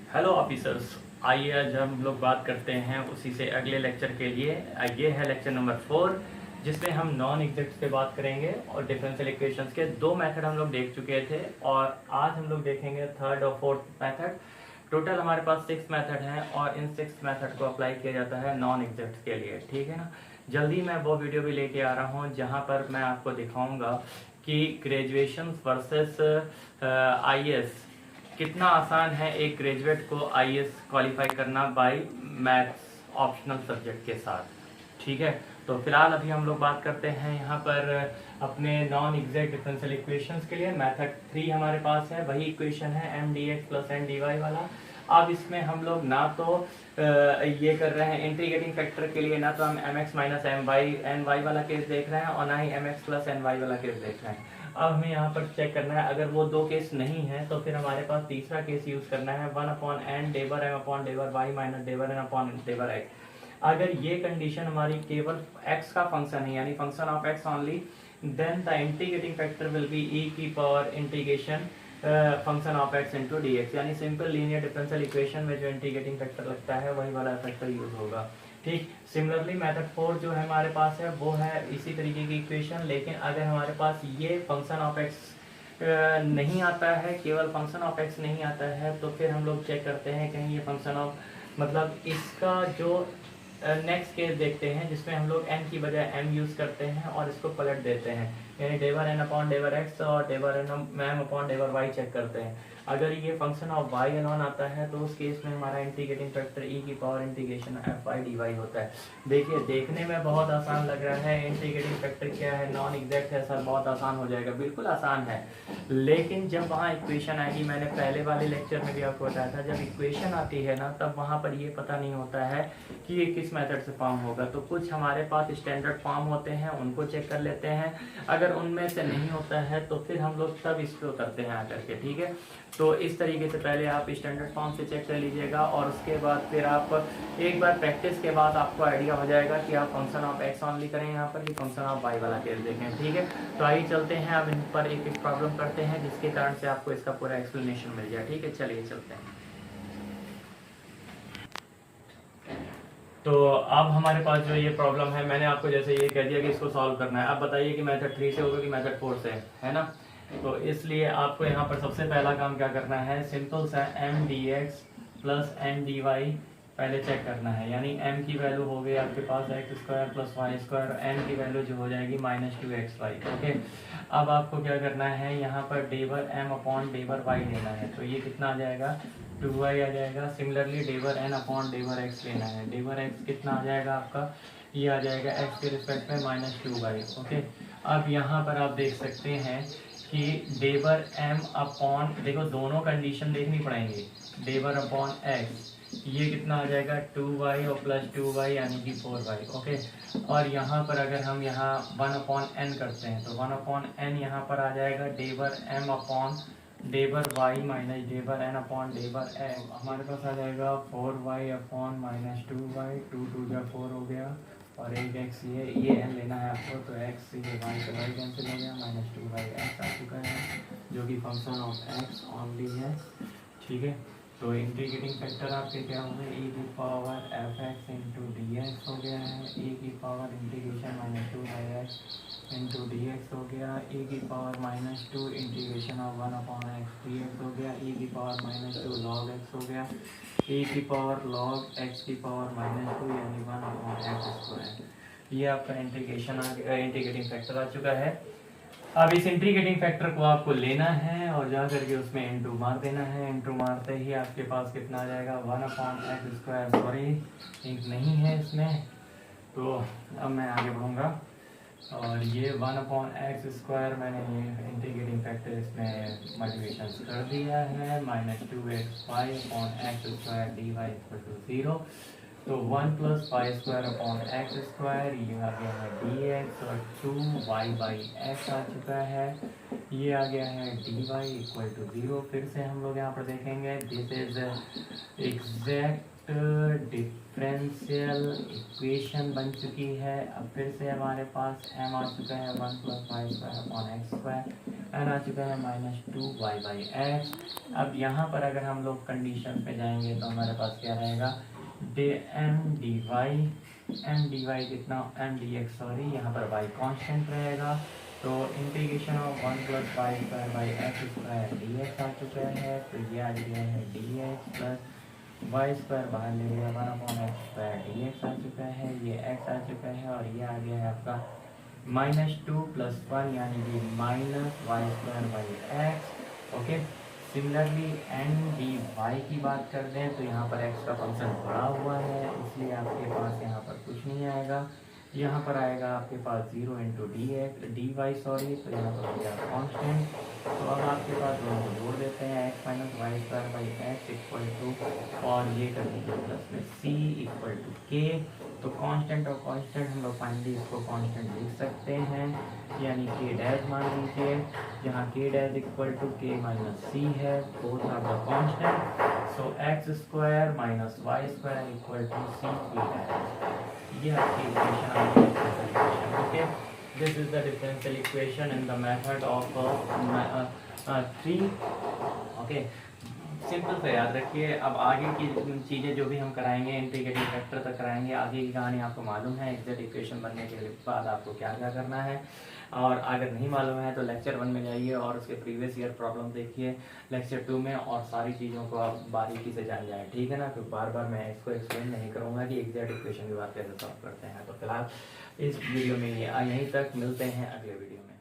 Hello officers, आइए आज हम लोग बात करते हैं उसी से अगले लेक्चर के लिए। ये है लेक्चर नंबर 4, जिसमें हम नॉन एग्जैक्ट्स पे बात करेंगे और डिफरेंशियल इक्वेशंस के दो मेथड हम लोग देख चुके थे और आज हम लोग देखेंगे थर्ड और फोर्थ मेथड। टोटल हमारे पास 6 मेथड हैं और इन 6 मेथड को अप्लाई किया जाता है नॉन एग्जैक्ट्स के लिए, ठीक है ना। जल्दी मैं वो वीडियो भी लेके आ रहा हूँ जहाँ पर मैं आपको दिखाऊंगा कि ग्रेजुएशन वर्सेस आईएएस कितना आसान है एक ग्रेजुएट को आईएएस क्वालिफाई करना बाय मैथ्स ऑप्शनल सब्जेक्ट के साथ, ठीक है। तो फिलहाल अभी हम लोग बात करते हैं यहाँ पर अपने नॉन एग्जैक्ट डिफरेंशियल इक्वेशंस के लिए। मेथड 3 हमारे पास है, वही इक्वेशन है M D X plus N D Y वाला। अब इसमें हम लोग ना तो ये कर रहे हैं इंटीग्रेटिंग फैक्टर के लिए, ना तो हम M X minus M Y N Y वाला केस देख रहे हैं और ना ही M X plus N Y वाला केस देख रहे हैं। अब हमें यहाँ पर चेक करना है, अगर वो दो केस नहीं है तो फिर हमारे पास तीसरा केस यूज करना है 1 अपॉन एन डेवर एम अपॉन डेवर वाई माइनस डेवर एन अपॉन डेवर एक्स। अगर ये कंडीशन हमारी केवल x का फंक्शन है यानी function of x only, then the integrating factor will be e की power integration function of x into D X, यानी सिंपल लीनियर डिफरेंशियल इक्वेशन में जो इंटीग्रेटिंग फैक्टर लगता है वही वाला फैक्टर यूज होगा, ठीक। सिमिलरली मेथड 4 जो है हमारे पास है वो है इसी तरीके की इक्वेशन, लेकिन अगर हमारे पास ये फंक्शन ऑफ x नहीं आता है, केवल फंक्शन ऑफ x नहीं आता है, तो फिर हम लोग चेक करते हैं कहीं ये फंक्शन ऑफ मतलब इसका जो नेक्स्ट केस देखते हैं जिसमें हम लोग n की बजाय m यूज करते हैं और इसको पलट देते हैं, यानी डेवर n अपॉन डेवर x और डेवर n m अपॉन डेवर y चेक करते हैं। अगर ये फंक्शन ऑफ y अनोन आता है तो उस केस में हमारा इंटीग्रेटिंग फैक्टर e की power integration F Y D Y होता है। देखिए देखने में बहुत आसान लग रहा है, इंटीग्रेटिंग फैक्टर क्या है, नॉन एग्जैक्ट है सर, बहुत आसान हो जाएगा, बिल्कुल आसान है। लेकिन जब वहाँ इक्वेशन आएगी, मैंने पहले वाले लेक्चर में भी आपको बताया था, जब इक्वेशन आती है ना तब वहाँ पर ये पता नहीं होता है कि ये किस मेथड से फॉर्म होगा। तो कुछ हमारे पास स्टैंडर्ड फॉर्म होते हैं, उनको चेक कर लेते हैं। अगर उनमें से नहीं होता है तो फिर हम लोग तब इस पे उतरते हैं आकर के, ठीक है। तो इस तरीके से पहले आप स्टैंडर्ड फॉर्म से चेक कर लीजिएगा और उसके बाद फिर आप एक बार प्रैक्टिस के बाद आपको आइडिया हो जाएगा कि आप फंक्शन ऑफ एक्स ऑनली करें यहाँ पर कि फंक्शन ऑफ वाई वाला केस देखें, ठीक है। तो आइए चलते हैं, अब इन पर एक एक प्रॉब्लम करते हैं जिसके कारण से आपको इसका पूरा एक्सप्लेनेशन मिल जाए, ठीक है। चलिए चलते हैं। तो अब हमारे पास जो ये प्रॉब्लम है, मैंने आपको जैसे ये कह दिया कि इसको सॉल्व करना है। अब बताइए कि मेथड 3 से होगा कि मेथड 4 से, है ना। तो इसलिए आपको यहाँ पर सबसे पहला काम क्या करना है, सिंपल सा M D X plus N D Y पहले चेक करना है, यानी m की वैल्यू हो गई आपके पास X square plus Y square, n की वैल्यू जो हो जाएगी माइनस 2xy, ओके। अब आपको क्या करना है, यहाँ पर डेवर m अपॉन डेवर y लेना है, तो ये कितना आ जाएगा 2y आ जाएगा। सिमिलरली डेवर n अपॉन डेवर x लेना है, डेवर x कितना आ जाएगा आपका, ये आ जाएगा x के रिस्पेक्ट में माइनस 2y, ओके। अब यहाँ पर आप देख सकते हैं कि डेवर m अपॉन, देखो दोनों कंडीशन देखनी पड़ेंगी, डेवर अपॉन x ये कितना आ जाएगा 2y और प्लस 2y यानी कि 4y, ओके। और यहाँ पर अगर हम यहाँ 1 अपॉन n करते हैं तो 1 अपॉन n यहाँ पर आ जाएगा डेवर m अपॉन डेवर y माइनस डेवर n अपॉन डेवर m, हमारे पास आ जाएगा 4y अपॉन माइनस 2y, 2 2 जा 4 हो गया और एक x ये n लेना है आपको, तो x ये y से y कैंसिल हो गया, माइनस 2y x आ चुका है जो कि फंक्शन ऑफ x ओनली है, ठीक है। तो इंटीग्रेटिंग फैक्टर आपके क्या हो गए, e की power F x into D x हो गया है, e की power integration minus 2x into D x हो गया, e की power minus 2 integration of 1 upon x D x हो गया, e की पावर माइनस 2 लॉग एक्स हो गया, e की पावर लॉग एक्स की पावर माइनस 2 यानी 1 अपॉन एक्स स्क्वायर। ये आपका इंटीग्रेटिंग फैक्टर आ चुका है। अब इस इंटीग्रेटिंग फैक्टर को आपको लेना है और जा करके उसमें इंटू मार देना है, इंटू मारते ही आपके पास कितना आ जाएगा 1 अपॉन एक्स स्क्वायर, सॉरी एक नहीं है इसमें, तो अब मैं आगे बढ़ूँगा और ये 1 अपॉन एक्स स्क्वायर मैंने ये इंटीग्रेटिंग फैक्टर इसमें मल्टीप्लिकेशन कर दिया है, minus 2xy upon X square D Y equal to 0, तो 1 plus Y square upon X square, ये आ गया है डी एक्स और 2y बाई एक्स आ चुका है, ये आ गया है डी वाई इक्वल टू 0। फिर से हम लोग यहाँ पर देखेंगे, this is exact differential equation बन चुकी है। अब फिर से हमारे पास m आ चुका है 1 plus Y square upon X square, N आ चुका है -2y/x। अब यहाँ पर अगर हम लोग कंडीशन पे जाएंगे तो हमारे पास क्या रहेगा, एम डी वाई कितना, एम डी एक्स सॉरी, यहाँ पर y कांस्टेंट रहेगा। तो integration of 1+y² D X आ चुका है। तो ये आ गया है dx प्लस वाई स्क्वायर बाहर ले लिया 1/x² dx आ चुका है, ये x आ चुका है। और ये आ गया है आपका -2 + 1 यानी कि -y²/x। Okay, similarly N D Y की बात कर दें तो यहाँ पर x का फंक्शन बढ़ा हुआ है, इसलिए आपके पास यहाँ पर कुछ नहीं आएगा। यहाँ पर आएगा आपके पास 0 × डी वाई सॉरी, तो यहाँ पर हो गया कॉन्स्टेंट। तो अब आपके पास दोनों को जोड़ देते हैं, x - y² इक्वल टू, और ये कर दीजिए प्लस में c इक्वल टू k। तो कांस्टेंट और कांस्टेंट हम लोग फाइनली इसको कांस्टेंट लिख सकते हैं, यानी k डैश मान लीजिए, जहाँ k dash equal to k - c है, both are the constant. So x² - y² equal to c k dash. ये आपकी इक्वेशन आ गई है। Okay, this is the differential equation in the method of 3। Okay, simple से याद रखिए। अब आगे की चीज़ें जो भी हम कराएंगे इंटीग्रेटिंग फैक्टर तक कराएंगे, आगे की कहानी आपको मालूम है। एग्जैक्ट इक्वेशन बनने के बाद आपको क्या क्या करना है, और अगर नहीं मालूम है तो लेक्चर 1 में जाइए और उसके प्रीवियस ईयर प्रॉब्लम देखिए लेक्चर 2 में, और सारी चीज़ों को आप बारीकी से जान जाएँ, ठीक है ना। तो बार बार मैं इसको एक्सप्लेन नहीं करूँगा कि एग्जैक्ट इक्वेशन की बात कैसे सॉल्व करते हैं। तो फिलहाल इस वीडियो में ये यहीं तक, मिलते हैं अगले वीडियो में।